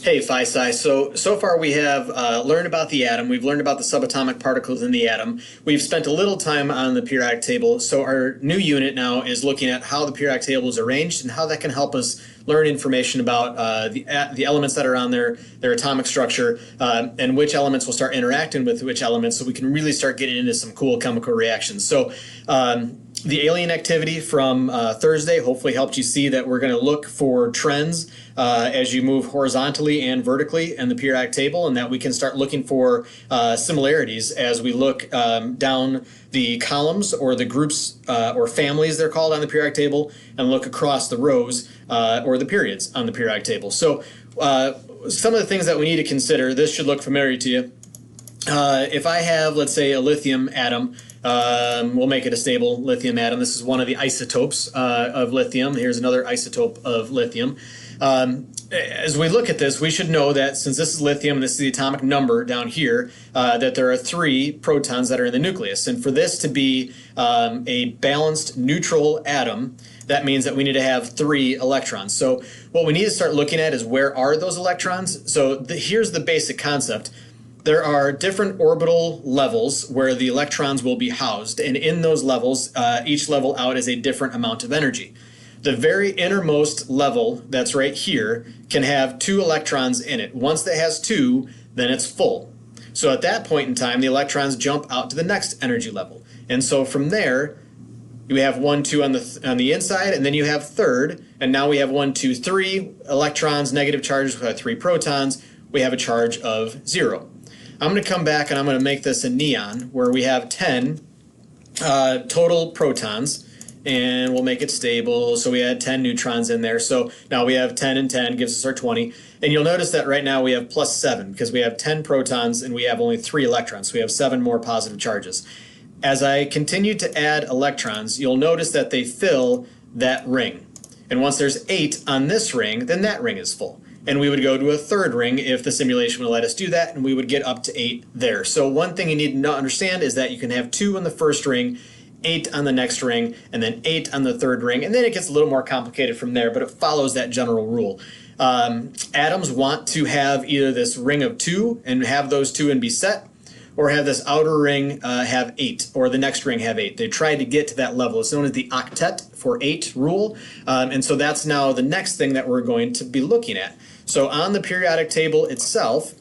Hey, Phi-Sci. So far we have learned about the atom. We've learned about the subatomic particles in the atom. We've spent a little time on the periodic table. So our new unit now is looking at how the periodic table is arranged and how that can help us learn information about the elements that are on their atomic structure, and which elements will start interacting with which elements, so we can really start getting into some cool chemical reactions. So the alien activity from Thursday hopefully helped you see that we're going to look for trends as you move horizontally and vertically in the periodic table, and that we can start looking for similarities as we look down the columns or the groups or families they're called on the periodic table, and look across the rows or the periods on the periodic table. So some of the things that we need to consider, this should look familiar to you. If I have, let's say, a lithium atom, we'll make it a stable lithium atom. This is one of the isotopes of lithium. Here's another isotope of lithium. As we look at this, we should know that since this is lithium and this is the atomic number down here, that there are 3 protons that are in the nucleus. And for this to be a balanced neutral atom, that means that we need to have 3 electrons. So what we need to start looking at is, where are those electrons? So here's the basic concept. There are different orbital levels where the electrons will be housed, and in those levels, each level out is a different amount of energy. The very innermost level, that's right here, can have 2 electrons in it. Once that has 2, then it's full. So at that point in time, the electrons jump out to the next energy level. And so from there, you have 1, 2 on the inside, and then you have third, and now we have 1, 2, 3 electrons, negative charges. We have 3 protons. We have a charge of 0. I'm going to come back and I'm going to make this a neon, where we have 10 total protons, and we'll make it stable. So we had 10 neutrons in there. So now we have 10 and 10 gives us our 20. And you'll notice that right now we have plus 7 because we have 10 protons and we have only 3 electrons. So we have 7 more positive charges. As I continue to add electrons, you'll notice that they fill that ring. And once there's 8 on this ring, then that ring is full. And we would go to a third ring if the simulation would let us do that, and we would get up to 8 there. So one thing you need to understand is that you can have 2 on the first ring, 8 on the next ring, and then 8 on the third ring, and then it gets a little more complicated from there, but it follows that general rule. Atoms want to have either this ring of 2 and have those 2 and be set, or have this outer ring have 8, or the next ring have 8. They try to get to that level. It's known as the octet for 8 rule, and so that's now the next thing that we're going to be looking at. So on the periodic table itself,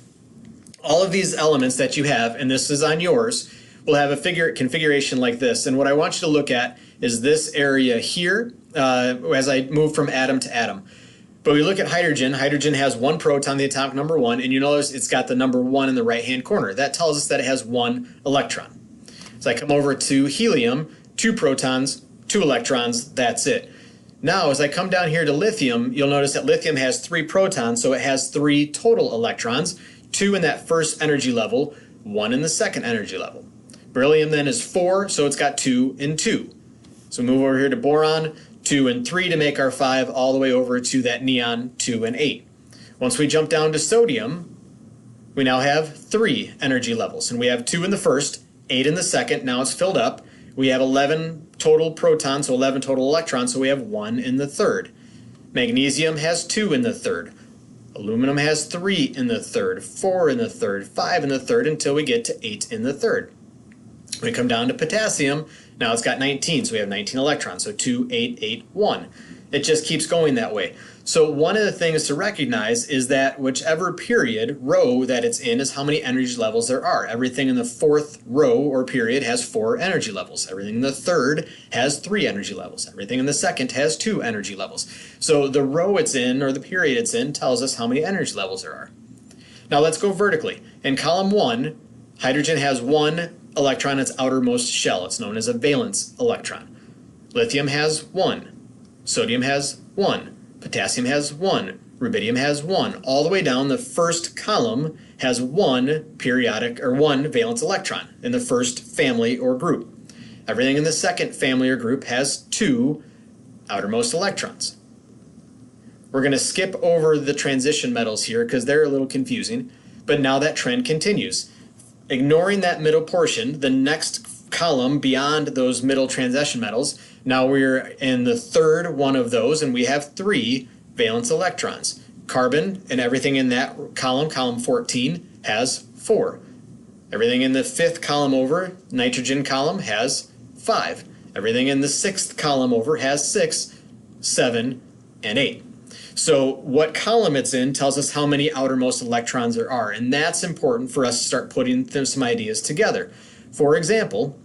all of these elements that you have, and this is on yours, will have a configuration like this. And what I want you to look at is this area here as I move from atom to atom. But we look at hydrogen. Hydrogen has 1 proton, the atomic number 1, and you notice it's got the number 1 in the right-hand corner. That tells us that it has 1 electron. So I come over to helium, 2 protons, 2 electrons, that's it. Now, as I come down here to lithium, you'll notice that lithium has 3 protons, so it has 3 total electrons, 2 in that first energy level, 1 in the second energy level. Beryllium then is 4, so it's got 2 and 2. So move over here to boron, 2 and 3 to make our 5, all the way over to that neon, 2 and 8. Once we jump down to sodium, we now have 3 energy levels, and we have 2 in the first, 8 in the second. Now it's filled up. We have 11 total protons, so 11 total electrons, so we have 1 in the third. Magnesium has 2 in the third. Aluminum has 3 in the third, 4 in the third, 5 in the third, until we get to 8 in the third. When we come down to potassium, now it's got 19, so we have 19 electrons, so 2, 8, 8, 1. It just keeps going that way. So one of the things to recognize is that whichever period, row that it's in, is how many energy levels there are. Everything in the 4th row or period has 4 energy levels. Everything in the 3rd has 3 energy levels. Everything in the 2nd has 2 energy levels. So the row it's in, or the period it's in, tells us how many energy levels there are. Now let's go vertically. In column 1, hydrogen has 1 electron in its outermost shell. It's known as a valence electron. Lithium has 1. Sodium has 1. Potassium has 1. Rubidium has 1. All the way down, the first column has 1 periodic or 1 valence electron in the first family or group. Everything in the second family or group has 2 outermost electrons. We're going to skip over the transition metals here because they're a little confusing, but now that trend continues. Ignoring that middle portion, the next column beyond those middle transition metals, now we're in the third one of those, and we have 3 valence electrons. Carbon and everything in that column, column 14, has 4. Everything in the 5th column over, nitrogen column, has 5. Everything in the 6th column over has 6, 7, and 8. So what column it's in tells us how many outermost electrons there are, and that's important for us to start putting some ideas together. For example,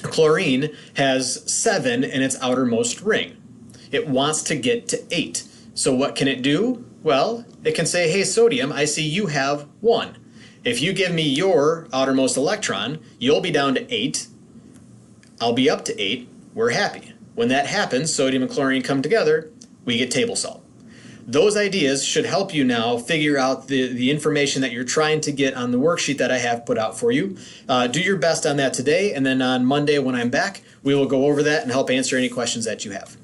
chlorine has 7 in its outermost ring. It wants to get to 8. So what can it do? Well, it can say, hey sodium, I see you have 1. If you give me your outermost electron, you'll be down to 8. I'll be up to 8. We're happy. When that happens, sodium and chlorine come together, we get table salt. Those ideas should help you now figure out the information that you're trying to get on the worksheet that I have put out for you. Do your best on that today, and then on Monday when I'm back, we will go over that and help answer any questions that you have.